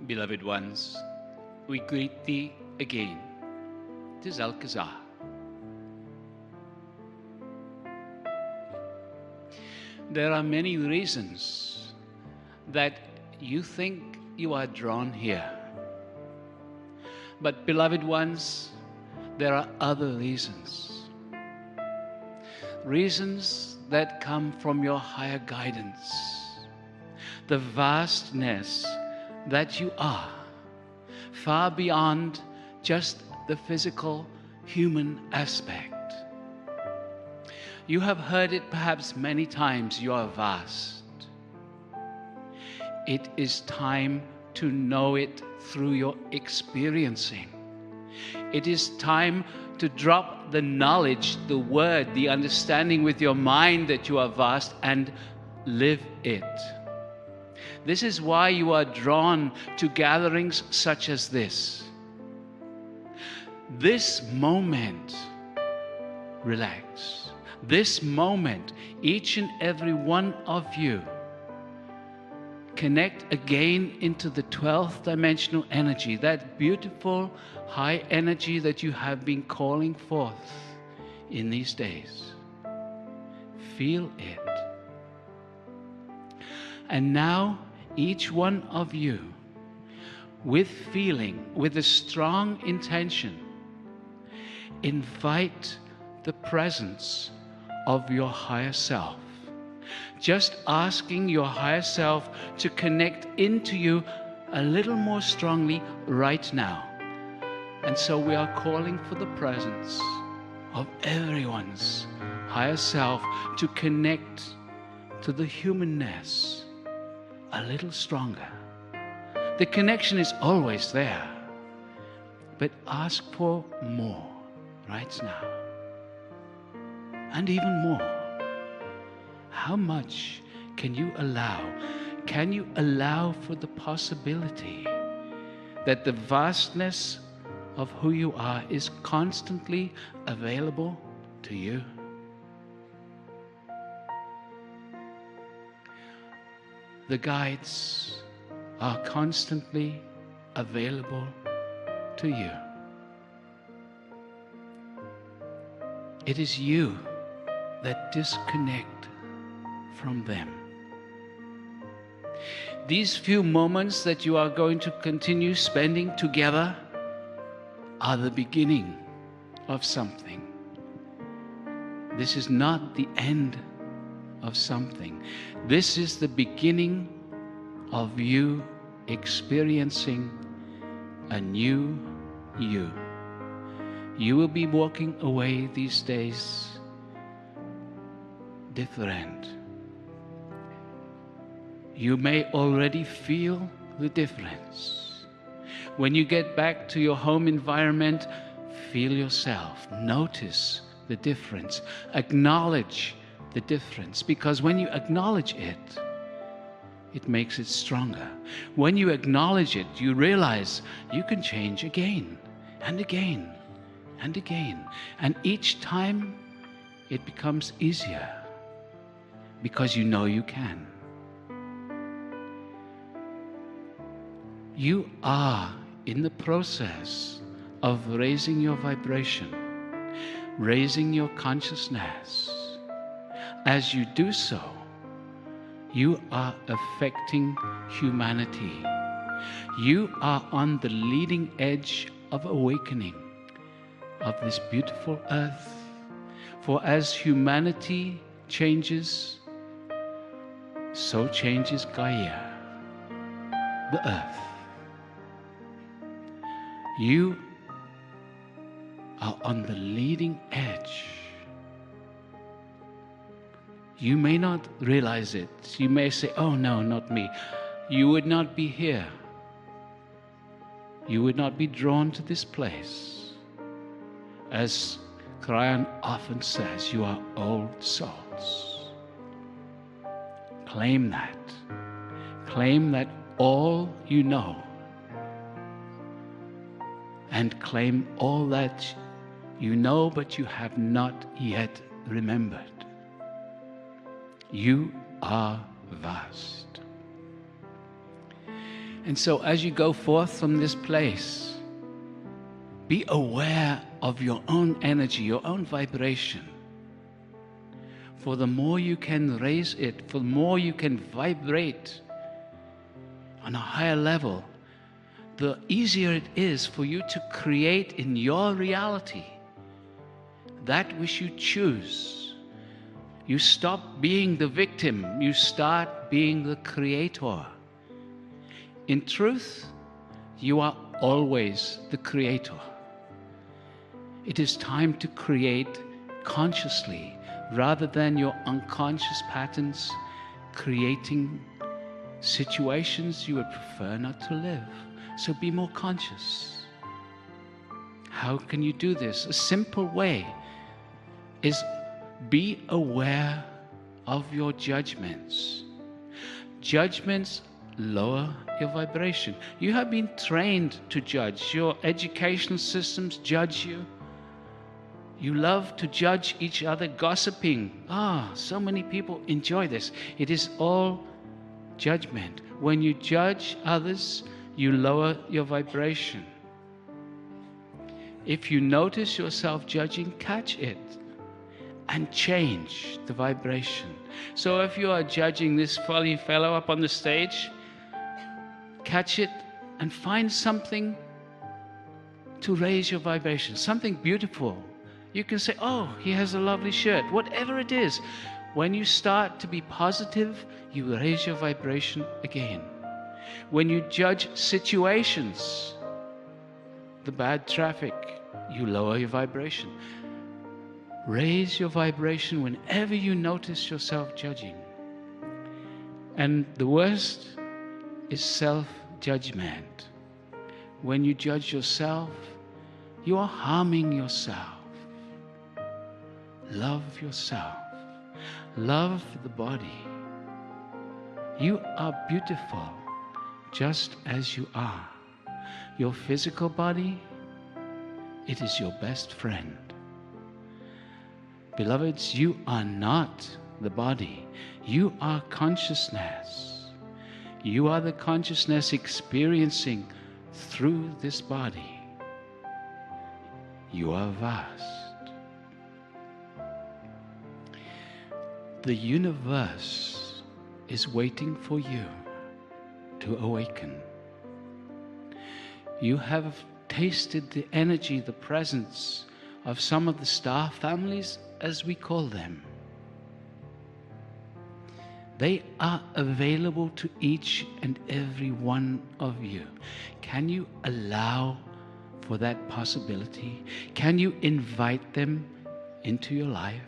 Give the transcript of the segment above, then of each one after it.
Beloved ones, we greet thee again. 'Tis Alcazar. There are many reasons that you think you are drawn here. But beloved ones, there are other reasons. Reasons that come from your higher guidance. The vastness that you are, far beyond just the physical human aspect. You have heard it perhaps many times, you are vast. It is time to know it through your experiencing. It is time to drop the knowledge, the word, the understanding with your mind that you are vast and live it. This is why you are drawn to gatherings such as this. This moment, relax. This moment, each and every one of you connect again into the 12th dimensional energy, that beautiful high energy that you have been calling forth in these days. Feel it. And now, each one of you, with feeling, with a strong intention, invite the presence of your higher self. Just asking your higher self to connect into you a little more strongly right now. And so we are calling for the presence of everyone's higher self to connect to the humanness a little stronger. The connection is always there, but ask for more right now. And even more. How much can you allow? Can you allow for the possibility that the vastness of who you are is constantly available to you? The guides are constantly available to you. It is you that disconnect from them. These few moments that you are going to continue spending together are the beginning of something. This is not the end of something. This is the beginning of you experiencing a new you. You will be walking away these days different. You may already feel the difference. When you get back to your home environment, feel yourself. Notice the difference. Acknowledge the difference. Because when you acknowledge it, it makes it stronger. When you acknowledge it, you realize you can change again and again and again. And each time it becomes easier because you know you can. You are in the process of raising your vibration, raising your consciousness. As you do so, you are affecting humanity. You are on the leading edge of awakening of this beautiful earth. For as humanity changes, so changes Gaia, the earth. You are on the leading edge. You may not realize it. You may say, oh no, not me. You would not be here. You would not be drawn to this place. As Kryon often says, you are old souls. Claim that. Claim that all you know. And claim all that you know but you have not yet remembered. You are vast. And so as you go forth from this place, be aware of your own energy, your own vibration. For the more you can raise it, for the more you can vibrate on a higher level, the easier it is for you to create in your reality that which you choose. You stop being the victim, you start being the creator. In truth, you are always the creator. It is time to create consciously rather than your unconscious patterns creating situations you would prefer not to live. So be more conscious. How can you do this? A simple way is be aware of your judgments. Judgments lower your vibration. You have been trained to judge. Your educational systems judge you. You love to judge each other, gossiping. So many people enjoy this. It is all judgment. When you judge others, you lower your vibration. If you notice yourself judging, catch it and change the vibration. So if you are judging this funny fellow up on the stage, catch it and find something to raise your vibration, something beautiful. You can say, oh, he has a lovely shirt, whatever it is. When you start to be positive, you raise your vibration again. When you judge situations, the bad traffic, you lower your vibration. Raise your vibration whenever you notice yourself judging. And the worst is self-judgment. When you judge yourself, you are harming yourself. Love yourself. Love the body. You are beautiful just as you are. Your physical body, it is your best friend. Beloveds, you are not the body. You are consciousness. You are the consciousness experiencing through this body. You are vast. The universe is waiting for you to awaken. You have tasted the energy, the presence of some of the star families, as we call them. They are available to each and every one of you. Can you allow for that possibility? Can you invite them into your life?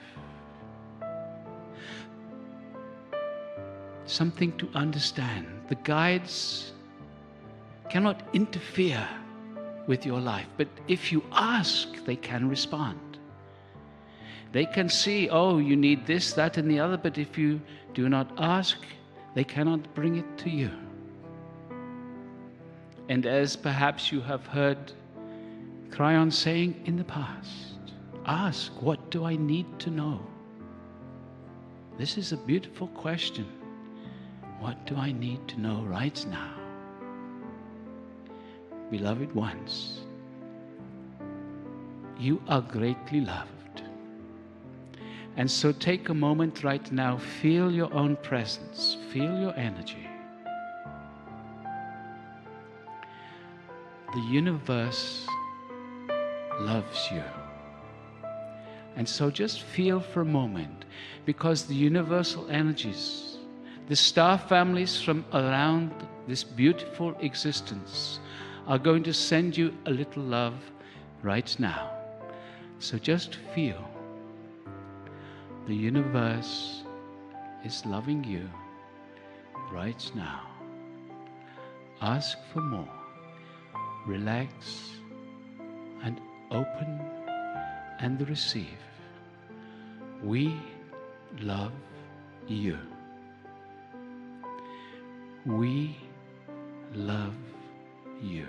Something to understand. The guides cannot interfere with your life, but if you ask, they can respond. They can see, oh, you need this, that, and the other, but if you do not ask, they cannot bring it to you. And as perhaps you have heard Kryon saying in the past, ask, what do I need to know? This is a beautiful question. What do I need to know right now? Beloved ones, you are greatly loved. And so take a moment right now, feel your own presence, feel your energy. The universe loves you. And so just feel for a moment, because the universal energies, the star families from around this beautiful existence are going to send you a little love right now. So just feel. The universe is loving you right now. Ask for more. Relax and open and receive. We love you. We love you.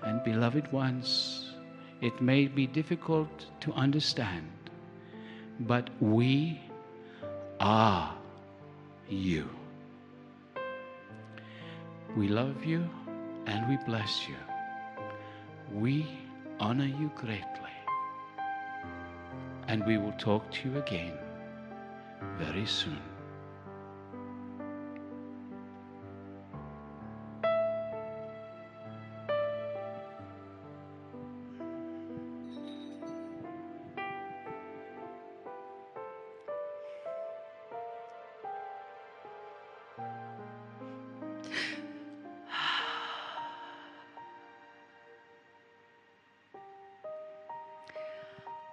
And beloved ones, it may be difficult to understand, but we are you. We love you and we bless you. We honor you greatly. And we will talk to you again very soon.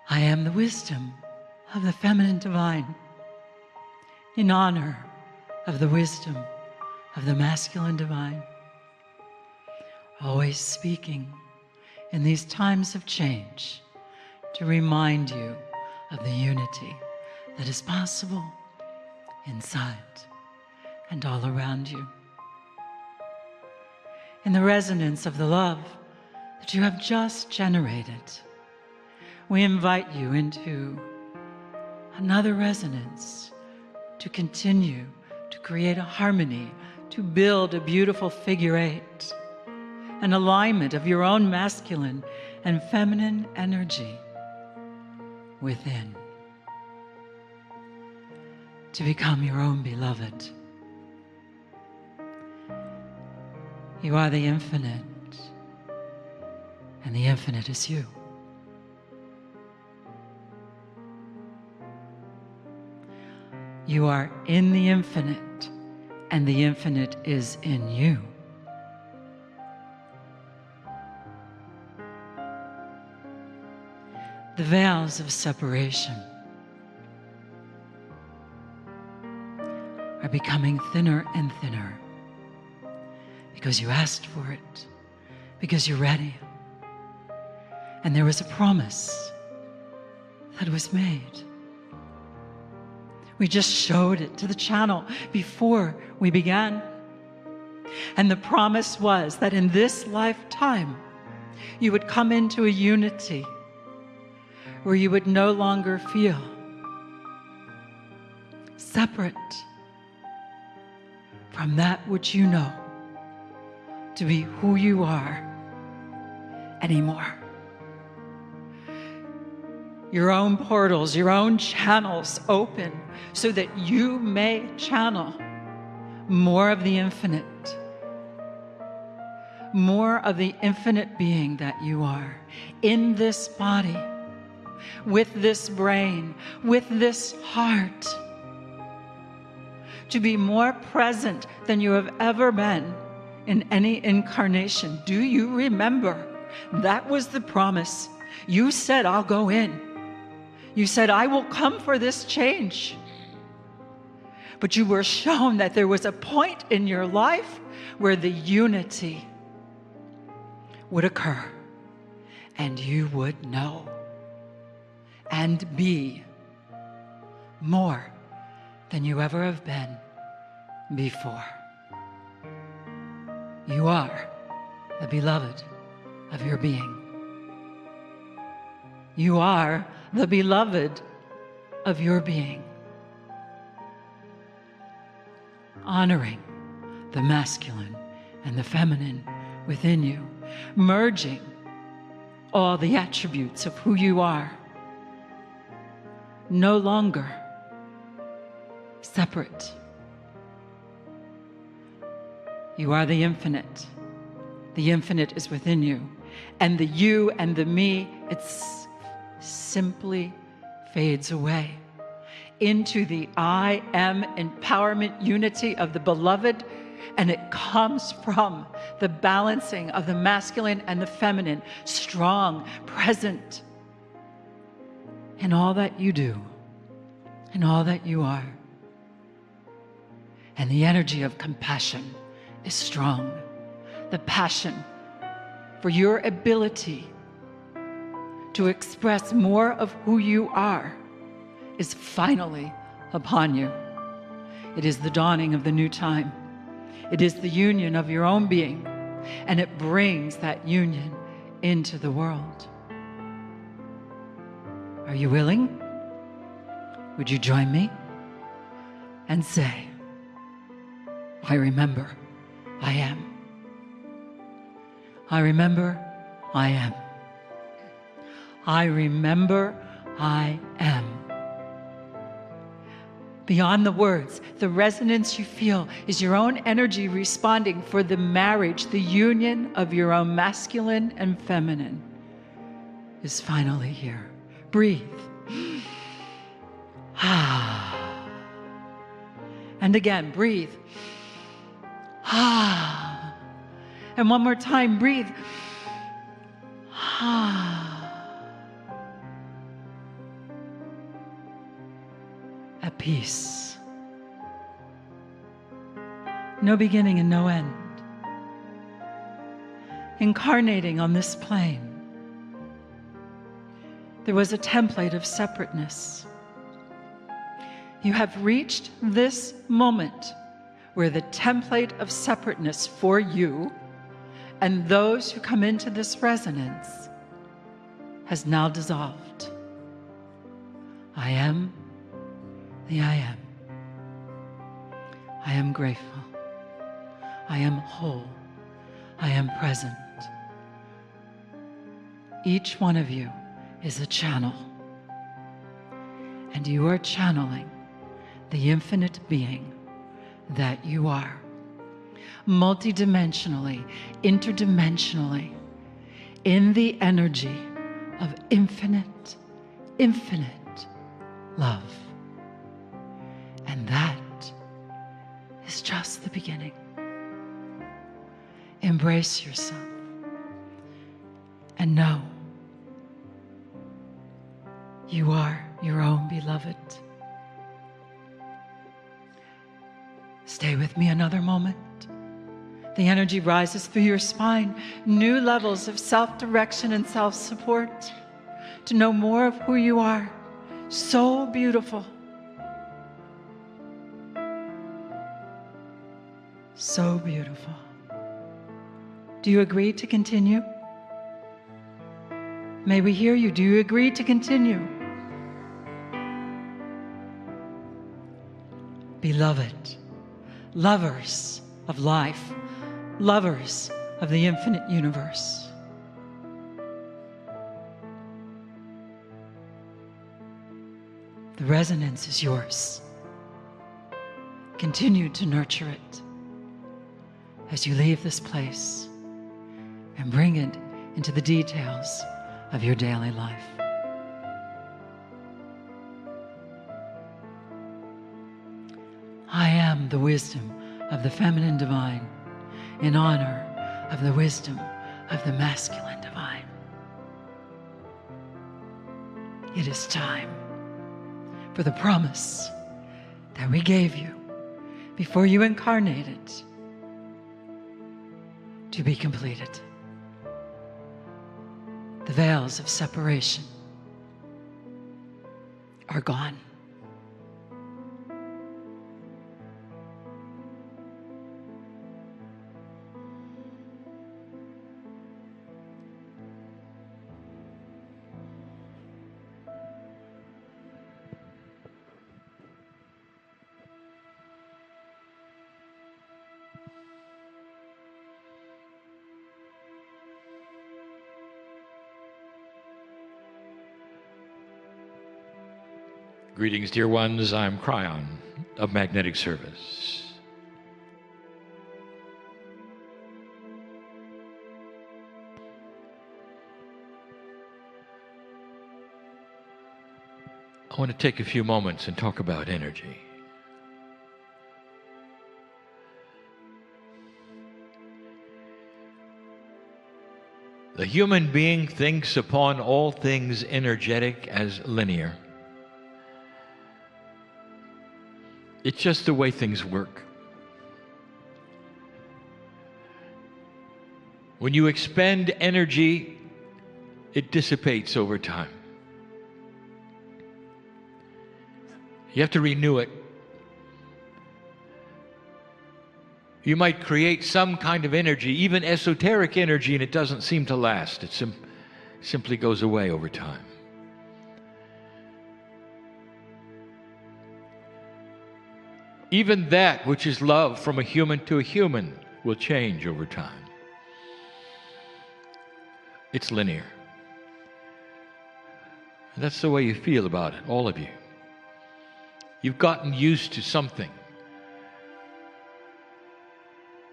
I am the wisdom of the feminine divine, in honor of the wisdom of the masculine divine, always speaking in these times of change to remind you of the unity that is possible inside and all around you. In the resonance of the love that you have just generated, we invite you into another resonance to continue to create a harmony, to build a beautiful figure eight, an alignment of your own masculine and feminine energy within, to become your own beloved. You are the infinite, and the infinite is you. You are in the infinite, and the infinite is in you. The veils of separation are becoming thinner and thinner because you asked for it, because you're ready. And there was a promise that was made. We just showed it to the channel before we began. And the promise was that in this lifetime, you would come into a unity where you would no longer feel separate from that which you know to be who you are anymore. Your own portals, your own channels open so that you may channel more of the infinite, more of the infinite being that you are in this body, with this brain, with this heart, to be more present than you have ever been in any incarnation. Do you remember? That was the promise. You said, I'll go in. You said, I will come for this change. But you were shown that there was a point in your life where the unity would occur, and you would know and be more than you ever have been before. You are the beloved of your being. You are the beloved of your being. Honoring the masculine and the feminine within you, merging all the attributes of who you are. No longer separate. You are the infinite. The infinite is within you. And the you and the me, it's simply fades away into the I am empowerment unity of the beloved, and it comes from the balancing of the masculine and the feminine, strong, present in all that you do, in all that you are. And the energy of compassion is strong. The passion for your ability to express more of who you are is finally upon you. It is the dawning of the new time. It is the union of your own being, and it brings that union into the world. Are you willing? Would you join me and say, I remember, I am. I remember I am. I remember I am. Beyond the words, the resonance you feel is your own energy responding for the marriage, the union of your own masculine and feminine is finally here. Breathe. And again, breathe. And one more time, breathe. At peace. No beginning and no end. Incarnating on this plane, there was a template of separateness. You have reached this moment where the template of separateness for you and those who come into this resonance has now dissolved. I am the I am. I am grateful. I am whole. I am present. Each one of you is a channel, and you are channeling the infinite being that you are, multidimensionally, interdimensionally, in the energy of infinite, infinite love. And that is just the beginning. Embrace yourself and know you are your own beloved. Stay with me another moment. The energy rises through your spine, new levels of self-direction and self-support to know more of who you are. So beautiful. So beautiful. Do you agree to continue? May we hear you. Do you agree to continue? Beloved, lovers of life, lovers of the infinite universe. The resonance is yours. Continue to nurture it as you leave this place and bring it into the details of your daily life. I am the wisdom of the feminine divine in honor of the wisdom of the masculine divine. It is time for the promise that we gave you before you incarnated to be completed. The veils of separation are gone. Greetings, dear ones. I'm Kryon of Magnetic Service. I want to take a few moments and talk about energy. The human being thinks upon all things energetic as linear. It's just the way things work. When you expend energy, it dissipates over time. You have to renew it. You might create some kind of energy, even esoteric energy, and it doesn't seem to last. It simply goes away over time. Even that which is love from a human to a human will change over time. It's linear. And that's the way you feel about it, all of you. You've gotten used to something.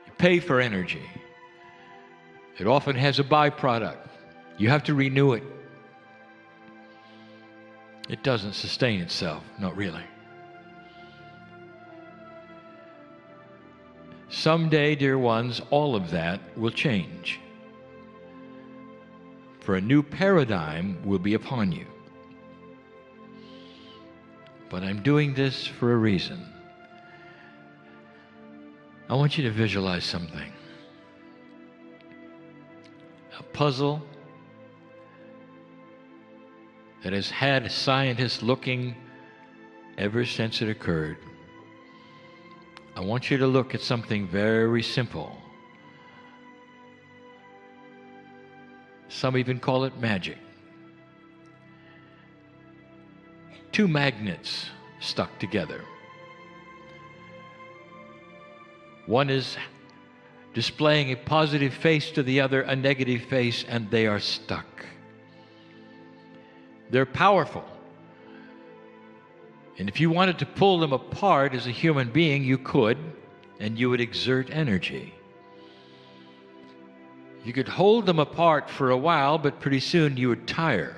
You pay for energy. It often has a byproduct. You have to renew it. It doesn't sustain itself, not really. Someday, dear ones, all of that will change. For a new paradigm will be upon you. But I'm doing this for a reason. I want you to visualize something. A puzzle that has had scientists looking ever since it occurred. I want you to look at something very simple. Some even call it magic. Two magnets stuck together. One is displaying a positive face to the other, a negative face, and they are stuck. They're powerful. And if you wanted to pull them apart as a human being, you could, and you would exert energy. You could hold them apart for a while, but pretty soon you would tire,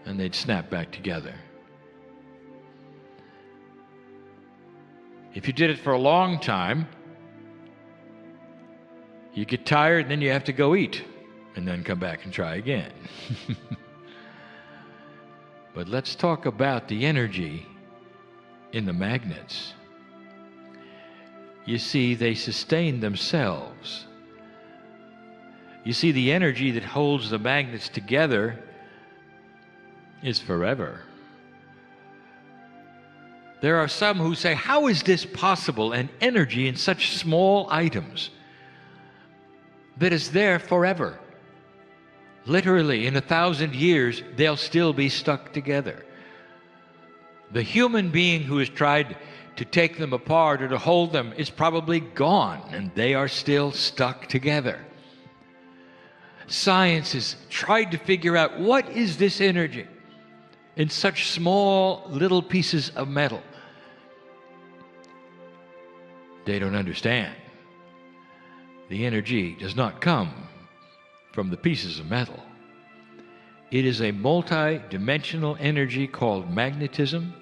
and they'd snap back together. If you did it for a long time, you get tired, and then you have to go eat, and then come back and try again. But let's talk about the energy in the magnets. You see, they sustain themselves. You see, the energy that holds the magnets together is forever. There are some who say, how is this possible? An energy in such small items that is there forever. Literally, in 1,000 years, they'll still be stuck together. The human being who has tried to take them apart or to hold them is probably gone, and they are still stuck together. Science has tried to figure out what is this energy in such small little pieces of metal. They don't understand. The energy does not come from the pieces of metal. It is a multi-dimensional energy called magnetism.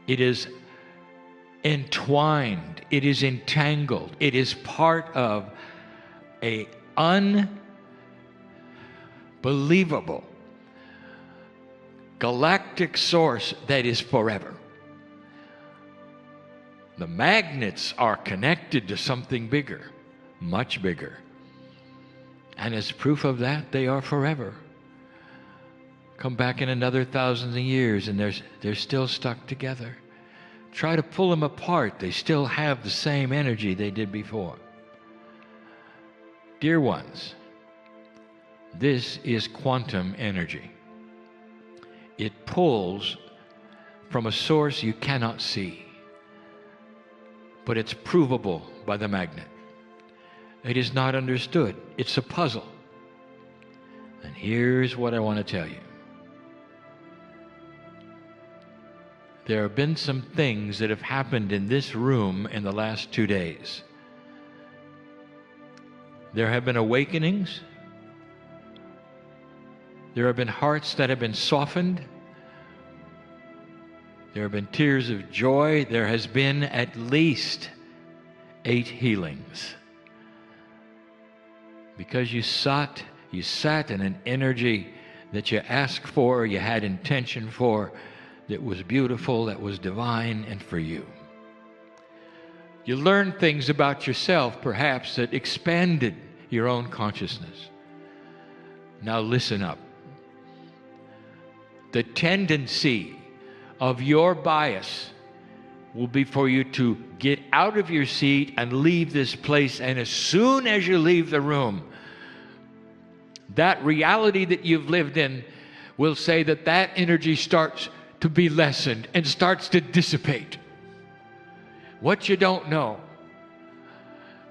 It is entwined. It is entangled. It is part of an unbelievable galactic source that is forever. The magnets are connected to something bigger, much bigger. And as proof of that, they are forever. Come back in another 1,000 years and they're still stuck together. Try to pull them apart. They still have the same energy they did before. Dear ones, this is quantum energy. It pulls from a source you cannot see, but it's provable by the magnet. It is not understood. It's a puzzle. And here's what I want to tell you. There have been some things that have happened in this room in the last 2 days. There have been awakenings. There have been hearts that have been softened. There have been tears of joy. There has been at least 8 healings. Because you sat in an energy that you asked for, you had intention for, that was beautiful, that was divine, and for you. You learned things about yourself, perhaps, that expanded your own consciousness. Now listen up. The tendency of your bias will be for you to get out of your seat and leave this place, and as soon as you leave the room, that reality that you've lived in will say that that energy starts to be lessened and starts to dissipate. What you don't know,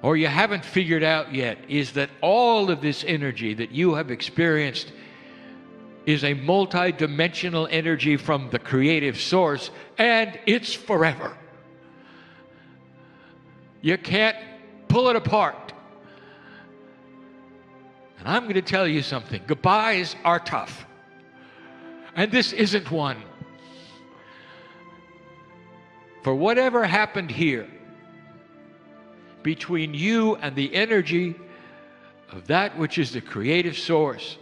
or you haven't figured out yet, is that all of this energy that you have experienced is a multi-dimensional energy from the creative source, and it's forever. You can't pull it apart. And I'm going to tell you something. Goodbyes are tough. And this isn't one. For whatever happened here between you and the energy of that which is the creative source,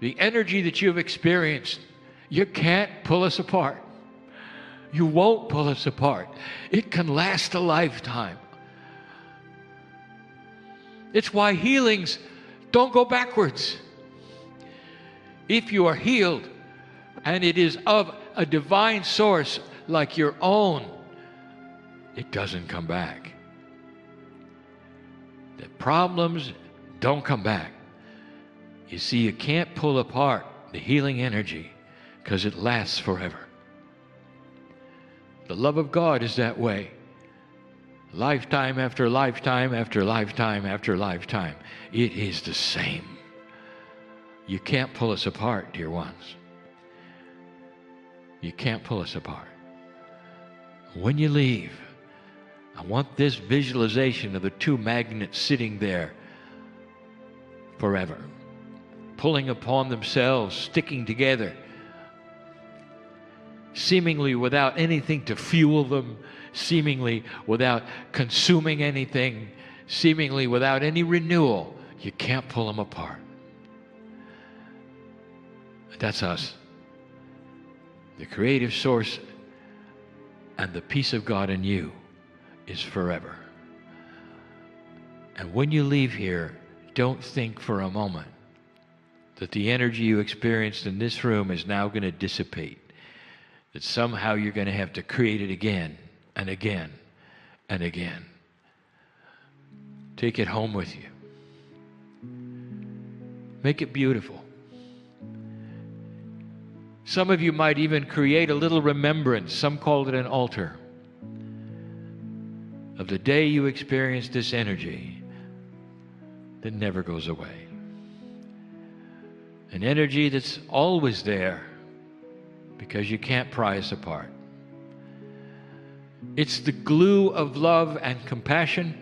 the energy that you've experienced, you can't pull us apart. You won't pull us apart. It can last a lifetime. It's why healings don't go backwards. If you are healed and it is of a divine source like your own, it doesn't come back. The problems don't come back. You see, you can't pull apart the healing energy because it lasts forever. The love of God is that way. Lifetime after lifetime after lifetime after lifetime. It is the same. You can't pull us apart, dear ones. You can't pull us apart. When you leave, I want this visualization of the two magnets sitting there forever, pulling upon themselves, sticking together, seemingly without anything to fuel them, seemingly without consuming anything, seemingly without any renewal. You can't pull them apart. That's us. The creative source and the peace of God in you is forever. And when you leave here, don't think for a moment that the energy you experienced in this room is now going to dissipate, that somehow you're going to have to create it again and again and again. Take it home with you. Make it beautiful. Some of you might even create a little remembrance, some call it an altar, of the day you experienced this energy that never goes away. An energy that's always there because you can't pry us apart. It's the glue of love and compassion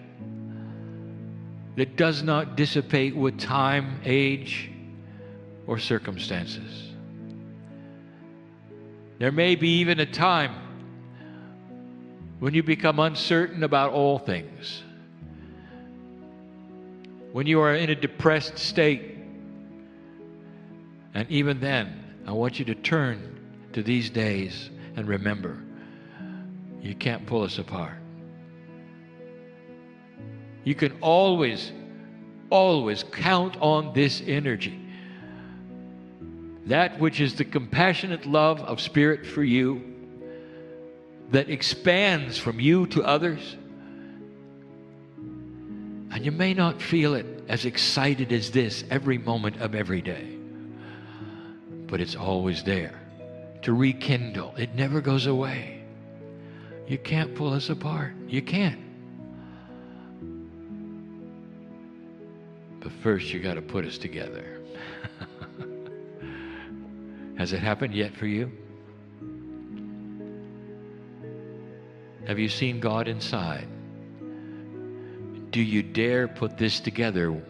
that does not dissipate with time, age, or circumstances. There may be even a time when you become uncertain about all things, when you are in a depressed state. And even then, I want you to turn to these days and remember, you can't pull us apart. You can always, always count on this energy. That which is the compassionate love of Spirit for you, that expands from you to others. And you may not feel it as excited as this every moment of every day, but it's always there to rekindle. It never goes away. You can't pull us apart. You can't. But first you got to put us together. Has it happened yet for you? Have you seen God inside? Do you dare put this together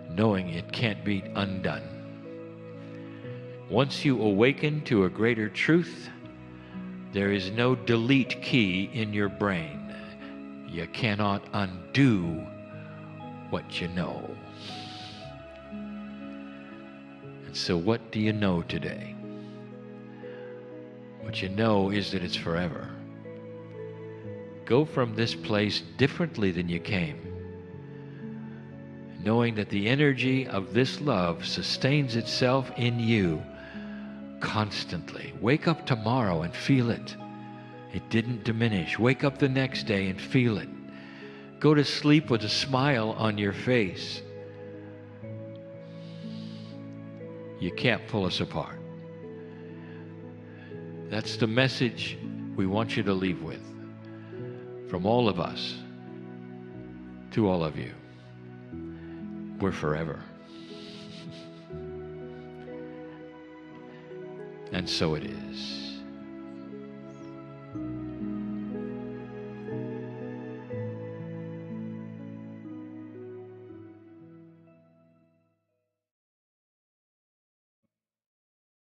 knowing it can't be undone? Once you awaken to a greater truth, there is no delete key in your brain. You cannot undo what you know. And so what do you know today? What you know is that it's forever. Go from this place differently than you came, knowing that the energy of this love sustains itself in you constantly. Wake up tomorrow and feel it. It didn't diminish. Wake up the next day and feel it. Go to sleep with a smile on your face. You can't pull us apart. That's the message we want you to leave with, from all of us, to all of you, we're forever. And so it is.